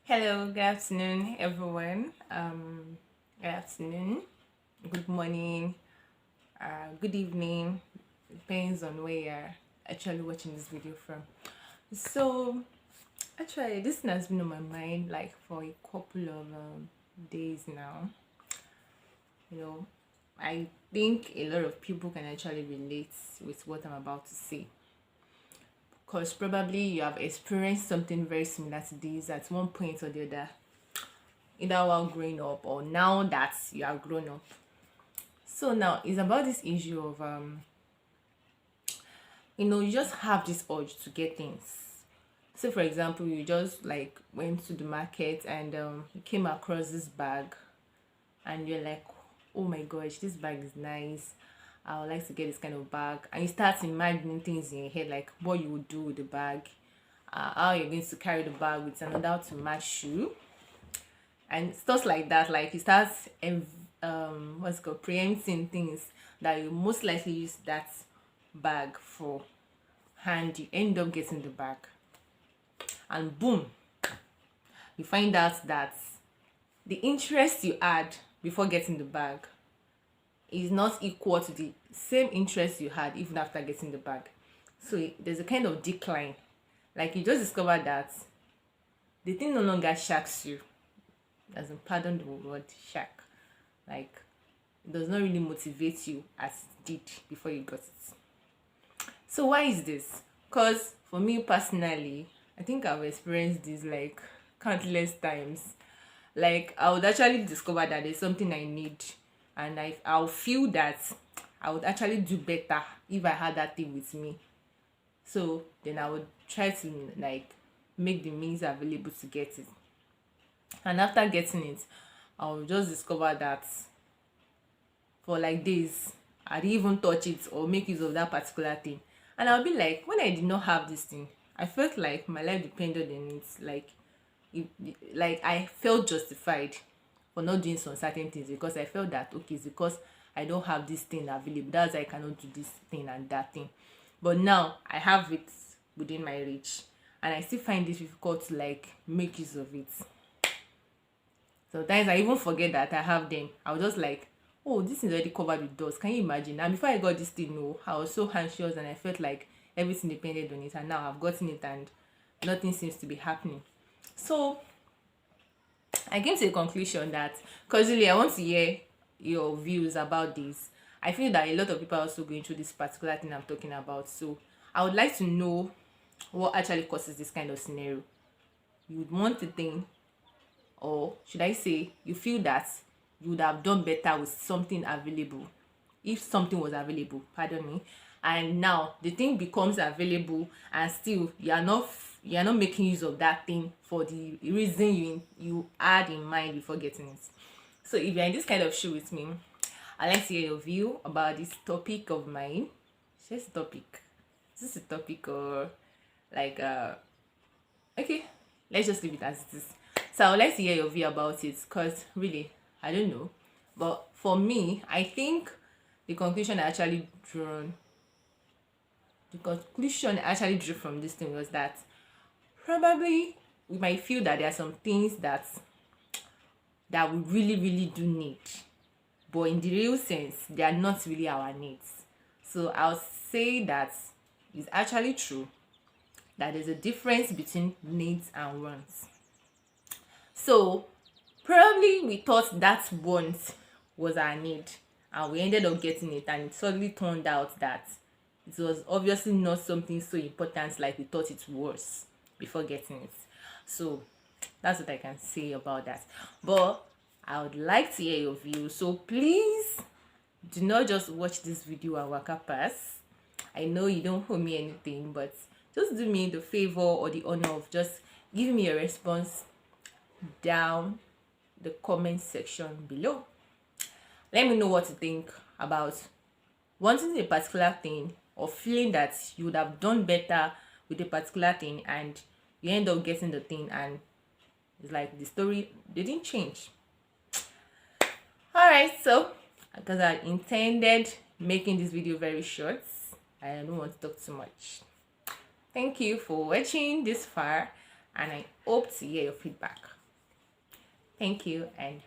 Hello, good afternoon, everyone. Good afternoon, good morning, good evening. Depends on where you're actually watching this video from. So, actually, this thing has been on my mind like for a couple of days now. You know, I think a lot of people can actually relate with what I'm about to say. Because probably you have experienced something very similar to this at one point or the other, either while growing up or now that you are grown up. So now it's about this issue of you just have this urge to get things. So for example, you just like went to the market and you came across this bag and you're like, oh my gosh, this bag is nice. I would like to get this kind of bag. And you start imagining things in your head, like what you would do with the bag, how you're going to carry the bag with another to match you, and stuff like that. Like you start what's it called, preempting things that you most likely use that bag for, and you end up getting the bag, and boom, you find out that the interest you had before getting the bag is not equal to the same interest you had even after getting the bag. So there's a kind of decline. Like you just discover that the thing no longer shacks you, as in, pardon the word shack, like it does not really motivate you as it did before you got it. So why is this? Because for me personally, I think I've experienced this like countless times. Like I would actually discover that there's something I need, and I'll feel that I would actually do better if I had that thing with me. So then I would try to like make the means available to get it. And after getting it, I'll just discover that for like days I didn't even touch it or make use of that particular thing. And I'll be like, when I did not have this thing, I felt like my life depended on it. Like it, like I felt justified for not doing some certain things, because I felt that okay, it's because I don't have this thing available, that's why I cannot do this thing and that thing. But now I have it within my reach, and I still find it difficult to like make use of it. Sometimes I even forget that I have them. I'll just like, oh, this is already covered with dust. Can you imagine? And before I got this thing, no, I was so anxious and I felt like everything depended on it. And now I've gotten it and nothing seems to be happening. So I came to a conclusion that, because really I want to hear your views about this. I feel that a lot of people are also going through this particular thing I'm talking about. So I would like to know what actually causes this kind of scenario. You would want to think, or should I say you feel that you would have done better with something available, if something was available, pardon me, and now the thing becomes available and still you are not making use of that thing for the reason you had in mind before getting it. So if you're in this kind of shoe with me, I'd like to hear your view about this topic of mine. Just topic, is this a topic or like okay, let's just leave it as it is. So I would like to hear your view about it, because really, I don't know. But for me, I think the conclusion I actually drawn, the conclusion I actually drew from this thing was that probably we might feel that there are some things that we really, really do need. But in the real sense, they are not really our needs. So I'll say that it's actually true that there's a difference between needs and wants. So probably we thought that want was our need, and we ended up getting it, and it suddenly turned out that it was obviously not something so important like we thought it was before getting it. So that's what I can say about that. But I would like to hear your view. So please do not just watch this video and waka pass. I know you don't owe me anything, but just do me the favor or the honor of just giving me a response down the comment section below. Let me know what you think about wanting a particular thing, or feeling that you would have done better with a particular thing and you end up getting the thing and it's like the story didn't change. All right, so because I intended making this video very short, I don't want to talk too much. Thank you for watching this far, and I hope to hear your feedback. Thank you and